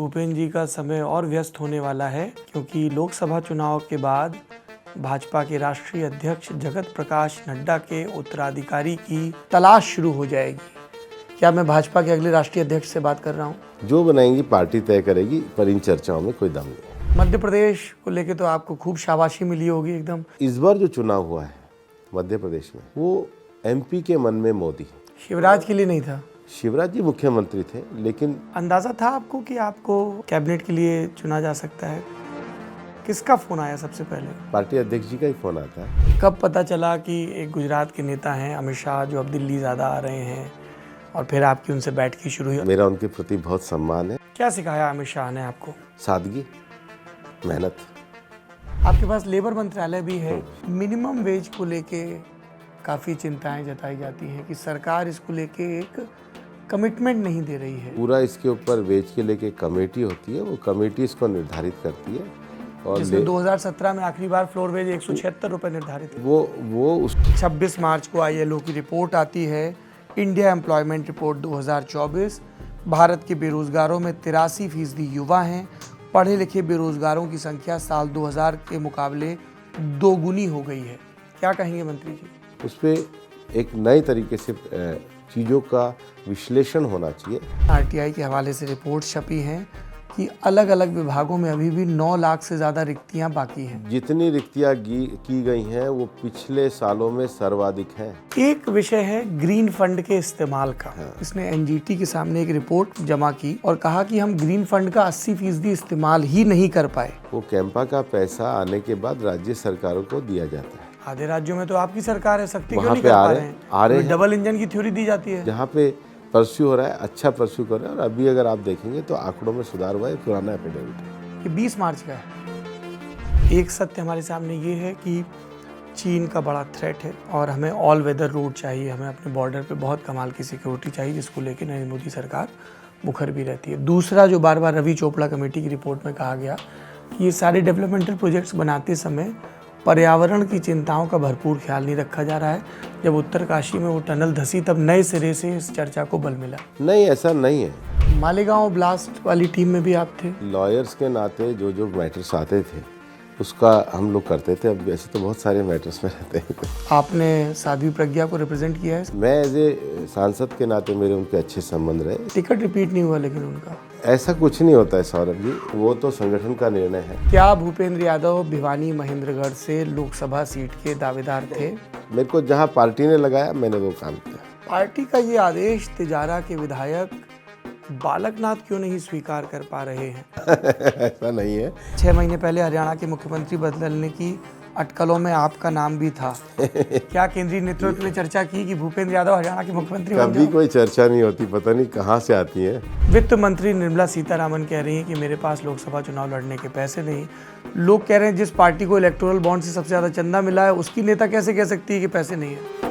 भूपेंद्र जी का समय और व्यस्त होने वाला है, क्योंकि लोकसभा चुनाव के बाद भाजपा के राष्ट्रीय अध्यक्ष जगत प्रकाश नड्डा के उत्तराधिकारी की तलाश शुरू हो जाएगी। क्या मैं भाजपा के अगले राष्ट्रीय अध्यक्ष से बात कर रहा हूँ? जो बनाएंगी पार्टी तय करेगी, पर इन चर्चाओं में कोई दम नहीं। मध्य प्रदेश को लेके तो आपको खूब शाबाशी मिली होगी एकदम। इस बार जो चुनाव हुआ है मध्य प्रदेश में, वो एमपी के मन में मोदी। शिवराज के लिए नहीं था। शिवराज जी मुख्यमंत्री थे, लेकिन अंदाजा था आपको कि आपको कैबिनेट के लिए चुना जा सकता है? किसका फोन आया सबसे पहले? पार्टी अध्यक्ष जी का ही फोन आता है। कब पता चला कि एक गुजरात के नेता हैं अमित शाह, जो अब दिल्ली ज़्यादा आ रहे हैं, और फिर आपकी उनसे बैठकी शुरू हुई? मेरा उनके प्रति बहुत सम्मान है। क्या सिखाया अमित शाह ने आपको? सादगी, मेहनत। आपके पास लेबर मंत्रालय भी है। मिनिमम वेज को लेके काफ़ी चिंताएं जताई जाती हैं कि सरकार इसको लेके एक कमिटमेंट नहीं दे रही है। पूरा इसके ऊपर वेज के लेके कमेटी होती है, वो कमेटी इसको निर्धारित करती है। और जिसमें 2017 में आखिरी बार फ्लोर वेज 176 रुपये निर्धारित है। वो 26 मार्च को ILO की रिपोर्ट आती है, इंडिया एम्प्लॉयमेंट रिपोर्ट 2024। भारत के बेरोजगारों में 83% युवा हैं। पढ़े लिखे बेरोजगारों की संख्या साल 2000 के मुकाबले दोगुनी हो गई है। क्या कहेंगे मंत्री जी? उस पर एक नए तरीके से चीज़ों का विश्लेषण होना चाहिए। RTI के हवाले से रिपोर्ट छपी हैं कि अलग अलग विभागों में अभी भी 9 लाख से ज़्यादा रिक्तियां बाकी हैं। जितनी रिक्तियां की गई हैं वो पिछले सालों में सर्वाधिक हैं। एक विषय है ग्रीन फंड के इस्तेमाल का। इसने NGT के सामने एक रिपोर्ट जमा की और कहा कि हम ग्रीन फंड का 80% इस्तेमाल ही नहीं कर पाए। वो कैंपा का पैसा आने के बाद राज्य सरकारों को दिया जाता है। आधे राज्यों में तो आपकी सरकार है, सख्ती क्यों वहाँ नहीं पे कर आ पा रहे रहे हैं? आ रहे हैं। डबल इंजन की थ्योरी दी जाती है। जहाँ पे परस्यू हो रहा है, अच्छा परस्यू कर रहे हैं। और अभी अगर आप देखेंगे तो आंकड़ों में सुधार हुआ है। पुराना एपिडेविट है। ये 20 मार्च का है। एक सत्य हमारे सामने ये है कि चीन का बड़ा थ्रेट है और हमें ऑल वेदर रोड चाहिए। हमें अपने बॉर्डर पे बहुत कमाल की सिक्योरिटी चाहिए, जिसको लेकर नरेंद्र मोदी सरकार मुखर भी रहती है। दूसरा, जो बार बार रवि चोपड़ा कमेटी की रिपोर्ट में कहा गया कि ये सारे डेवलपमेंटल प्रोजेक्ट्स बनाते समय पर्यावरण की चिंताओं का भरपूर ख्याल नहीं रखा जा रहा है। जब उत्तरकाशी में वो टनल धसी, तब नए सिरे से इस चर्चा को बल मिला। नहीं, ऐसा नहीं है। मालेगांव ब्लास्ट वाली टीम में भी आप थे। लॉयर्स के नाते जो मैटर्स आते थे उसका हम लोग करते थे। अब वैसे तो बहुत सारे मैटर्स में रहते हैं। आपने साध्वी प्रज्ञा को रिप्रेजेंट किया है। मैं एज ए सांसद के नाते मेरे उनके अच्छे संबंध रहे। टिकट रिपीट नहीं हुआ लेकिन उनका? ऐसा कुछ नहीं होता है सौरभ जी, वो तो संगठन का निर्णय है। क्या भूपेंद्र यादव भिवानी महेंद्रगढ़ से लोकसभा सीट के दावेदार थे? मेरे को जहाँ पार्टी ने लगाया मैंने वो काम किया। पार्टी का ये आदेश तिजारा के विधायक बालकनाथ क्यों नहीं स्वीकार कर पा रहे हैं? ऐसा नहीं है। 6 महीने पहले हरियाणा के मुख्यमंत्री बदलने की अटकलों में आपका नाम भी था। क्या केंद्रीय नेतृत्व ने चर्चा की कि भूपेंद्र यादव हरियाणा के मुख्यमंत्री बन कभी कोई चर्चा नहीं होती, पता नहीं कहाँ से आती है। वित्त मंत्री निर्मला सीतारामन कह रही हैं कि मेरे पास लोकसभा चुनाव लड़ने के पैसे नहीं। लोग कह रहे हैं जिस पार्टी को इलेक्टोरल बॉन्ड से सबसे ज्यादा चंदा मिला है, उसकी नेता कैसे कह सकती है कि पैसे नहीं है?